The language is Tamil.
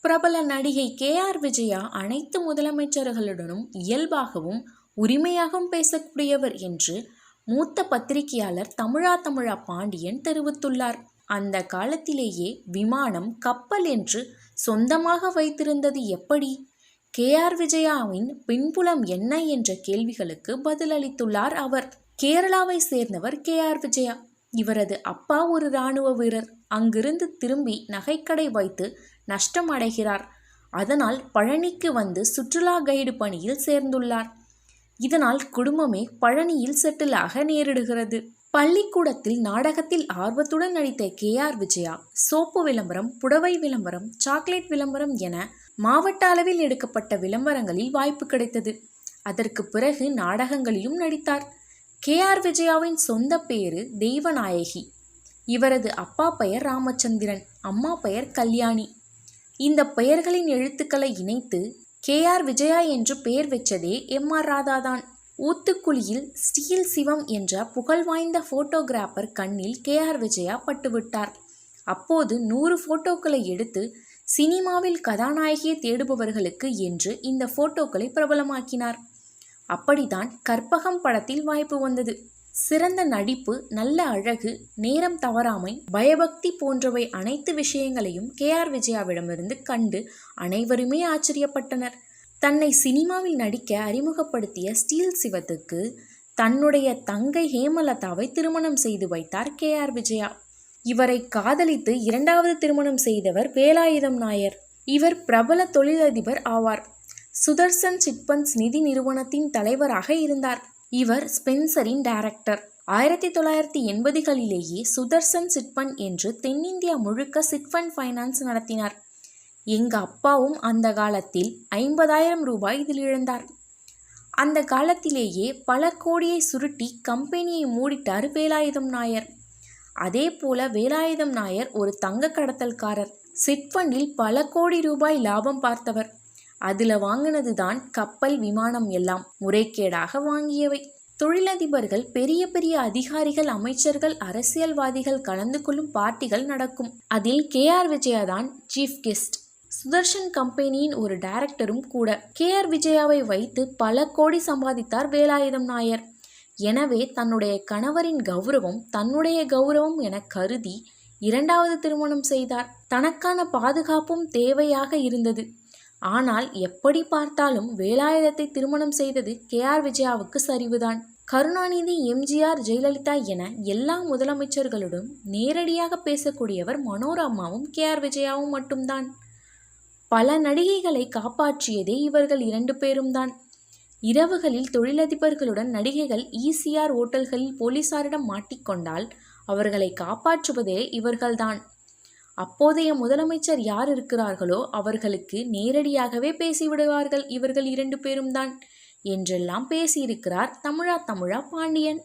பிரபல நடிகை KR விஜயா அனைத்து முதலமைச்சர்களுடனும் இயல்பாகவும் உரிமையாகவும் பேசக்கூடியவர் என்று மூத்த பத்திரிகையாளர் தமிழா பாண்டியன் தெரிவித்துள்ளார். அந்த காலத்திலேயே விமானம், கப்பல் என்று சொந்தமாக வைத்திருந்தது எப்படி? KR விஜயாவின் பின்புலம் என்ன என்ற கேள்விகளுக்கு பதிலளித்துள்ளார் அவர். கேரளாவை சேர்ந்தவர் KR விஜயா. இவரது அப்பா ஒரு இராணுவ வீரர். அங்கிருந்து திரும்பி நகைக்கடை வைத்து நஷ்டம் அடைகிறார். அதனால் பழனிக்கு வந்து சுற்றுலா கைடு பணியில் சேர்ந்துள்ளார். இதனால் குடும்பமே பழனியில் செட்டில் ஆக நேரிடுகிறது. பள்ளிக்கூடத்தில் நாடகத்தில் ஆர்வத்துடன் நடித்த KR விஜயா சோப்பு விளம்பரம், புடவை விளம்பரம், சாக்லேட் விளம்பரம் என மாவட்ட அளவில் எடுக்கப்பட்ட விளம்பரங்களில் வாய்ப்பு கிடைத்தது. அதற்கு பிறகு நாடகங்களிலும் நடித்தார். KR விஜயாவின் சொந்த பேரு தெய்வநாயகி. இவரது அப்பா பெயர் ராமச்சந்திரன், அம்மா பெயர் கல்யாணி. இந்த பெயர்களின் எழுத்துக்களை இணைத்து KR விஜயா என்று பெயர் வச்சதே MR ராதா தான். ஊத்துக்குளியில் ஸ்டீல் சிவம் என்ற புகழ்வாய்ந்த போட்டோகிராஃபர் கண்ணில் KR விஜயா பட்டுவிட்டார். அப்போது 100 போட்டோக்களை எடுத்து சினிமாவில் கதாநாயகியை தேடுபவர்களுக்கு என்று இந்த போட்டோக்களை பிரபலமாக்கினார். அப்படித்தான் கற்பகம் படத்தில் வாய்ப்பு வந்தது. சிறந்த நடிப்பு, நல்ல அழகு, நேரம் தவறாமை, பயபக்தி போன்றவை அனைத்து விஷயங்களையும் KR விஜயாவிடமிருந்து கண்டு அனைவருமே ஆச்சரியப்பட்டனர். தன்னை சினிமாவில் நடிக்க அறிமுகப்படுத்திய ஸ்டீல் சிவத்துக்கு தன்னுடைய தங்கை ஹேமலதாவை திருமணம் செய்து வைத்தார் KR விஜயா. இவரை காதலித்து 2வது திருமணம் செய்தவர் வேலாயுதம் நாயர். இவர் பிரபல தொழிலதிபர் ஆவார். சுதர்சன் சிட்பண்ட்ஸ் நிதி நிறுவனத்தின் தலைவராக இருந்தார். இவர் ஸ்பென்சரின் டைரக்டர். 1980களிலேயே சுதர்சன் சிட்பண்ட் என்று தென்னிந்தியா முழுக்க சிட்பண்ட் ஃபைனான்ஸ் நடத்தினார். எங்க அப்பாவும் அந்த காலத்தில் 50,000 ரூபாய் இதில் இழந்தார். அந்த காலத்திலேயே பல கோடியை சுருட்டி கம்பெனியை மூடிட்டார் வேலாயுதம் நாயர். அதே போல வேலாயுதம் நாயர் ஒரு தங்க கடத்தல்காரர். சிட்பண்டில் பல கோடி ரூபாய் லாபம் பார்த்தவர். அதில் வாங்கினது தான் கப்பல், விமானம் எல்லாம் முறைகேடாக வாங்கியவை. தொழிலதிபர்கள், பெரிய பெரிய அதிகாரிகள், அமைச்சர்கள், அரசியல்வாதிகள் கலந்து கொள்ளும் பார்ட்டிகள் நடக்கும். அதில் KR விஜயா தான் சீஃப் கெஸ்ட். சுதர்ஷன் கம்பெனியின் ஒரு டைரக்டரும் கூட. KR விஜயாவை வைத்து பல கோடி சம்பாதித்தார் வேலாயுதம் நாயர். எனவே தன்னுடைய கணவரின் கௌரவம் தன்னுடைய கௌரவம் என கருதி 2வது திருமணம் செய்தார். தனக்கான பாதுகாப்பும் தேவையாக இருந்தது. ஆனால் எப்படி பார்த்தாலும் வேலாயுதத்தை திருமணம் செய்தது KR விஜயாவுக்கு சரிவுதான். கருணாநிதி, MGR, ஜெயலலிதா என எல்லா முதலமைச்சர்களுடன் நேரடியாக பேசக்கூடியவர் மனோரமாவும் KR விஜயாவும் மட்டும்தான். பல நடிகைகளை காப்பாற்றியதே இவர்கள் 2 பேரும் தான். இரவுகளில் தொழிலதிபர்களுடன் நடிகைகள் ECR ஓட்டல்களில் போலீசாரிடம் மாட்டிக்கொண்டால் அவர்களை காப்பாற்றுவதே இவர்கள்தான். அப்போதைய முதலமைச்சர் யார் இருக்கிறார்களோ அவர்களுக்கு நேரடியாகவே பேசிவிடுவார்கள் இவர்கள் 2 பேரும் தான் என்றெல்லாம் பேசியிருக்கிறார் தமிழா பாண்டியன்.